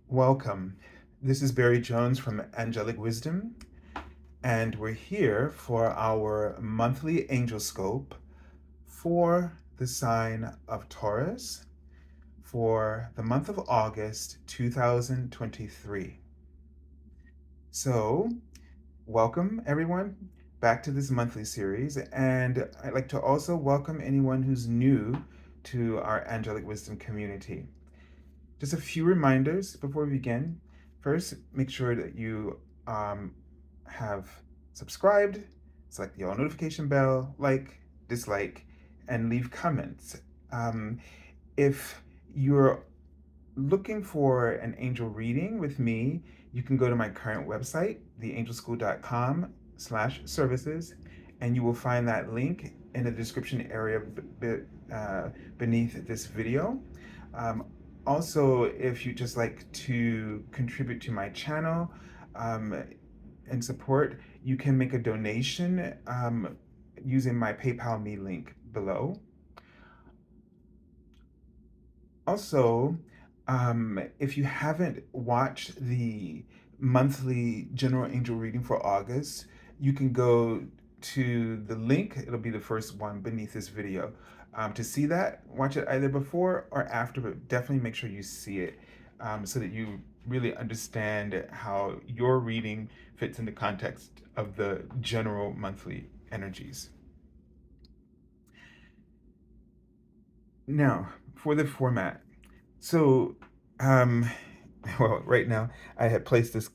Welcome. This is Barry Jones from Angelic Wisdom, and we're here for our monthly Angelscope for the sign of Taurus for the month of August 2023. So, welcome everyone back to this monthly series, and I'd like to also welcome anyone who's new to our Angelic Wisdom community. Just a few reminders before we begin. First, make sure that you have subscribed, select the all notification bell, like, dislike, and leave comments. Um, if you're looking for an angel reading with me, you can go to my current website, theangelschool.com/services, and you will find that link in the description area beneath this video. Um, Also, if you just like to contribute to my channel um, and support, you can make a donation using my PayPal Me link below. Also, if you haven't watched the monthly general angel reading for August, you can go to the link. It'll be the first one beneath this video. To see that, watch it either before or after, but definitely make sure you see it so that you really understand how your reading fits in the context of the general monthly energies. Now, for the format. So, um, well, right now I had placed this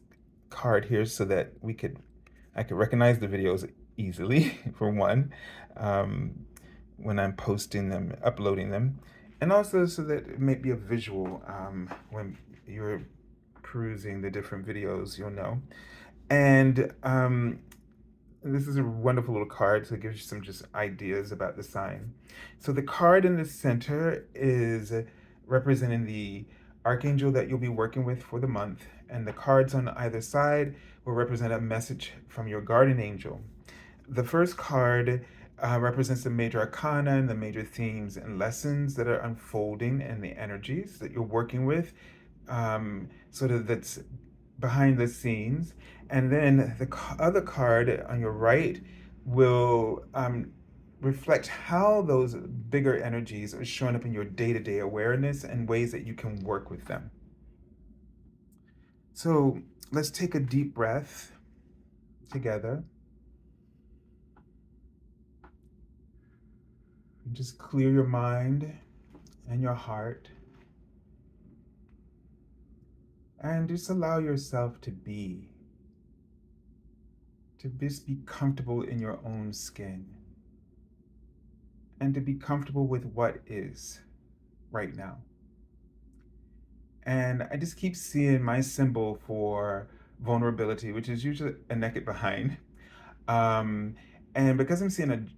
card here so that I could recognize the videos easily, for one, um, when I'm posting them, uploading them, and also so that it may be a visual when you're perusing the different videos, you'll know. And this is a wonderful little card, so it gives you some just ideas about the sign. So the card in the center is representing the archangel that you'll be working with for the month, and the cards on either side will represent a message from your guardian angel. The first card represents the major arcana and the major themes and lessons that are unfolding and the energies that you're working with, sort of that's behind the scenes. And then the other card on your right will reflect how those bigger energies are showing up in your day to day awareness and ways that you can work with them. So let's take a deep breath together. Just clear your mind and your heart. And just allow yourself to just be comfortable in your own skin. And to be comfortable with what is right now. And I just keep seeing my symbol for vulnerability, which is usually a naked behind. Um, and because I'm seeing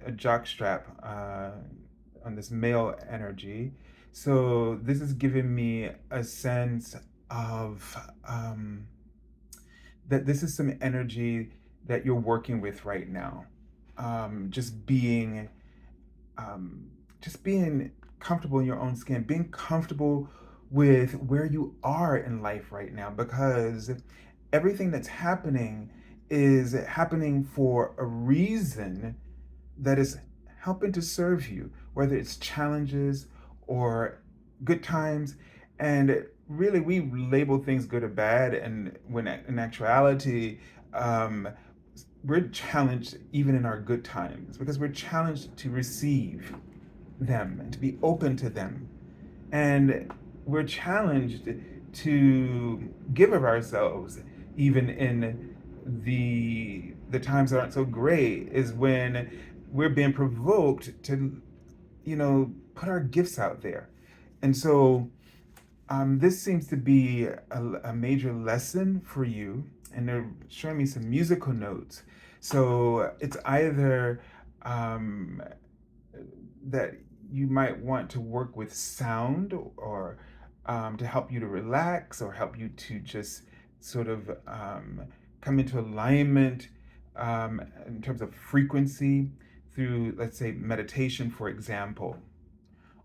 a jock strap on this male energy, so this is giving me a sense of that this is some energy that you're working with right now. Um, just being um, just being comfortable in your own skin, being comfortable with where you are in life right now, because everything that's happening is happening for a reason that is helping to serve you, whether it's challenges or good times. And really, we label things good or bad, and when in actuality, um, we're challenged even in our good times because we're challenged to receive them and to be open to them. And we're challenged to give of ourselves even in the times that aren't so great, is when we're being provoked to, put our gifts out there. And so this seems to be a major lesson for you, and they're showing me some musical notes. So it's either um, that you might want to work with sound, or to help you to relax, or help you to just sort of come into alignment in terms of frequency through, let's say, meditation, for example.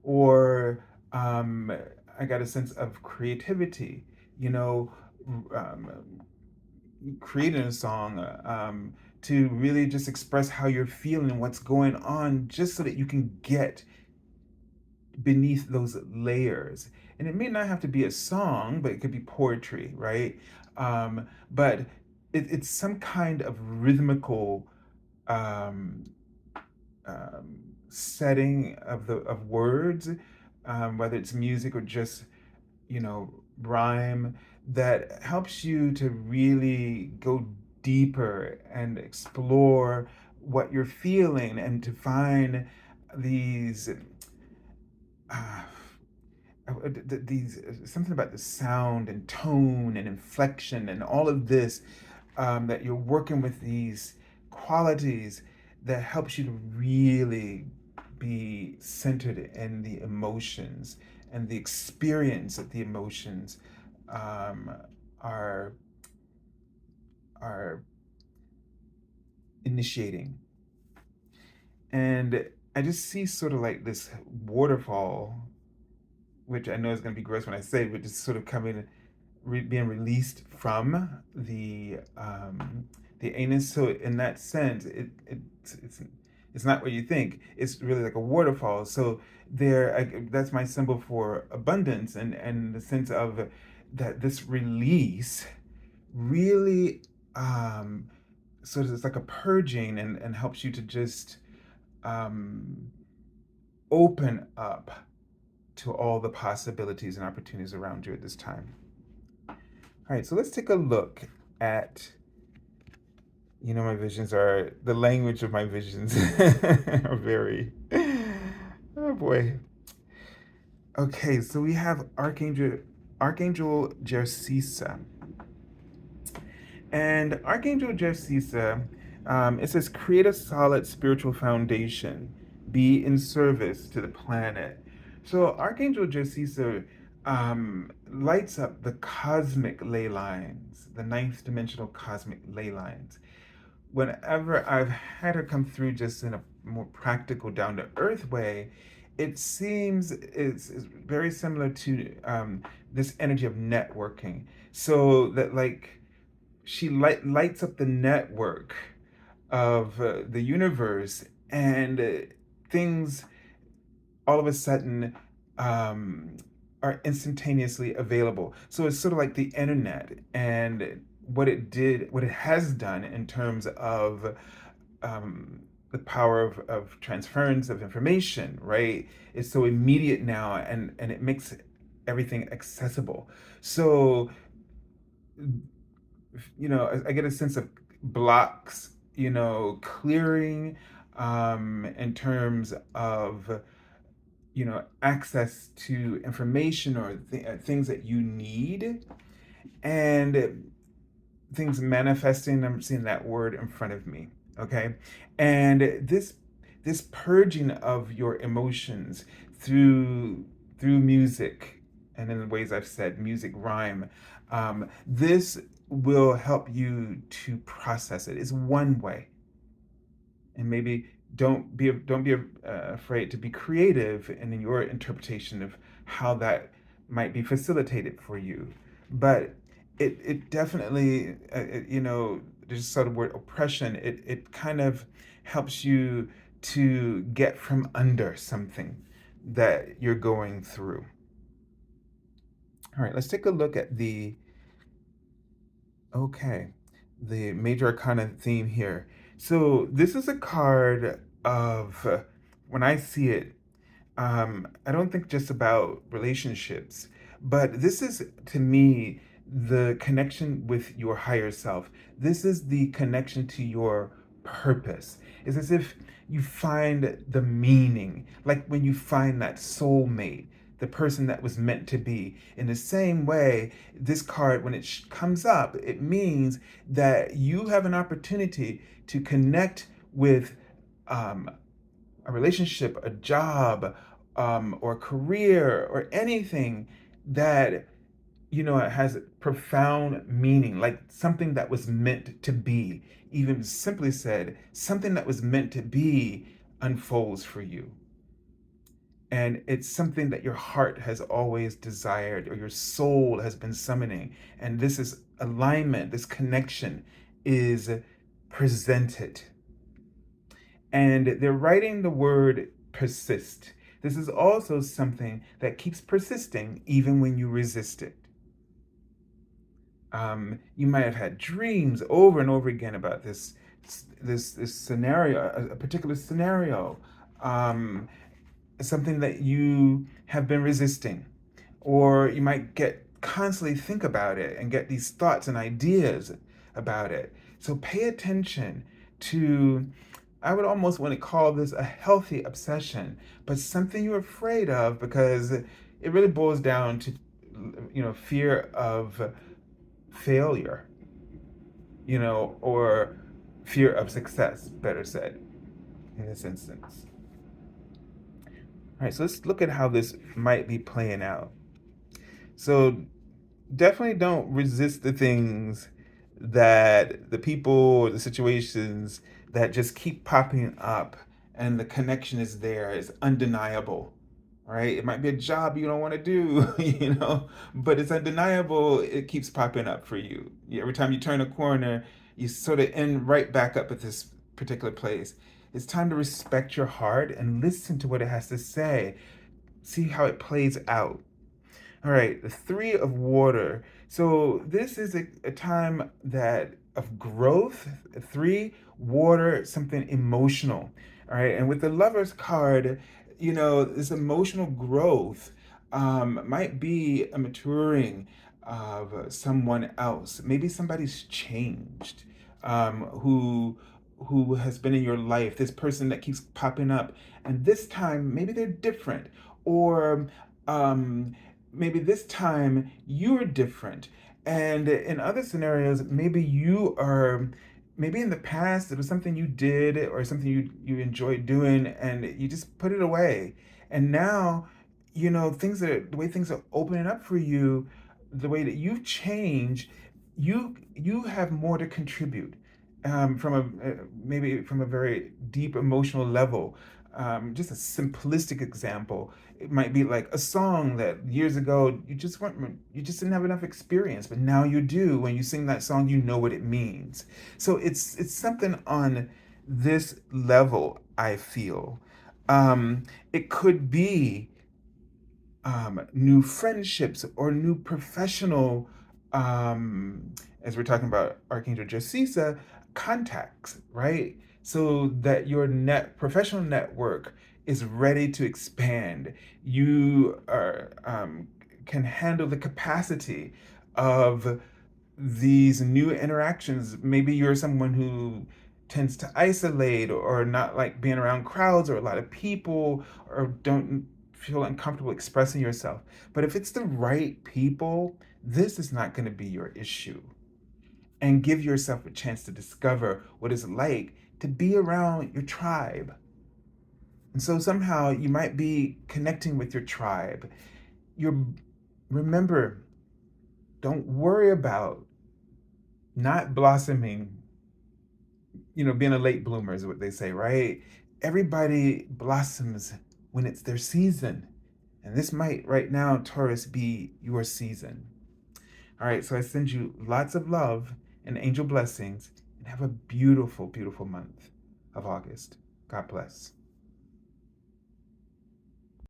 Or I got a sense of creativity. you know, um, creating a song to really just express how you're feeling, what's going on, just so that you can get beneath those layers. And it may not have to be a song, but it could be poetry, right? But it's some kind of rhythmical um, setting of words, whether it's music or just rhyme, that helps you to really go deeper and explore what you're feeling and to find these uh, these something about the sound and tone and inflection and all of this, that you're working with these qualities that helps you to really be centered in the emotions and the experience that the emotions um, are are initiating. And I just see sort of like this waterfall, which I know is going to be gross when I say, but just sort of coming, being released from the anus. So in that sense, it's not what you think. It's really like a waterfall. So that's my symbol for abundance, and the sense of that this release really sort of it's like a purging, and helps you to just um, open up to all the possibilities and opportunities around you at this time. All right, so let's take a look at, my visions are, the language of my visions are very, oh boy. Okay, so we have Archangel Jersisa. And Archangel Jersisa, it says, create a solid spiritual foundation, be in service to the planet. So Archangel Jersisa lights up the cosmic ley lines, the ninth dimensional cosmic ley lines. Whenever I've had her come through just in a more practical, down to earth way, it seems it's very similar to this energy of networking. So that, like, she lights up the network of the universe, and things all of a sudden um, are instantaneously available. So it's sort of like the internet, and what it has done in terms of the power of transference of information, right? It's so immediate now, and it makes everything accessible. So I get a sense of blocks, clearing, in terms of, access to information or things that you need, and things manifesting. I'm seeing that word in front of me. Okay. And this purging of your emotions through music, and in the ways I've said, music, rhyme, this will help you to process it. Is one way. And maybe don't be afraid to be creative in your interpretation of how that might be facilitated for you. But it definitely, there's sort of word oppression. It kind of helps you to get from under something that you're going through. All right, let's take a look at the Major Arcana theme here. So this is a card of, when I see it, I don't think just about relationships, but this is, to me, the connection with your higher self. This is the connection to your purpose. It's as if you find the meaning, like when you find that soulmate, the person that was meant to be. In the same way, this card, when it comes up, it means that you have an opportunity to connect with um, a relationship, a job, or a career, or anything that has profound meaning, like something that was meant to be. Even simply said, something that was meant to be unfolds for you. And it's something that your heart has always desired, or your soul has been summoning. And this is alignment, this connection is presented. And they're writing the word persist. This is also something that keeps persisting even when you resist it. You might have had dreams over and over again about this scenario, a particular scenario, um, something that you have been resisting, or you might get constantly think about it and get these thoughts and ideas about it. So pay attention to, I would almost want to call this a healthy obsession, but something you're afraid of, because it really boils down to, fear of failure, or fear of success, better said, in this instance. All right, so let's look at how this might be playing out. So definitely don't resist the things, that the people or the situations that just keep popping up, and the connection is there, is undeniable. Right? It might be a job you don't want to do, but it's undeniable. It keeps popping up for you. Every time you turn a corner, you sort of end right back up at this particular place. It's time to respect your heart and listen to what it has to say. See how it plays out. All right, the Three of Water. So this is a time that of growth. Three, water, something emotional. All right, and with the Lover's card, this emotional growth might be a maturing of someone else. Maybe somebody's changed, who has been in your life. This person that keeps popping up, and this time maybe they're different, or um, maybe this time you're different. And in other scenarios, maybe in the past it was something you did, or something you enjoyed doing, and you just put it away. And now, the way things are opening up for you, the way that you've changed, you have more to contribute, from maybe from a very deep emotional level. Just a simplistic example, it might be like a song that years ago you just didn't have enough experience, but now you do. When you sing that song, you know what it means. So it's something on this level, I feel. It could be new friendships, or new professional, as we're talking about Archangel Josisa, contacts, right? So that your professional network is ready to expand. You can handle the capacity of these new interactions. Maybe you're someone who tends to isolate, or not like being around crowds or a lot of people, or don't feel uncomfortable expressing yourself. But if it's the right people, this is not going to be your issue. And give yourself a chance to discover what it's like to be around your tribe. And so somehow you might be connecting with your tribe. You're Remember, don't worry about not blossoming, being a late bloomer is what they say, right? Everybody blossoms when it's their season. And this might, right now, Taurus, be your season. All right, so I send you lots of love and angel blessings, and have a beautiful, beautiful month of August. God bless.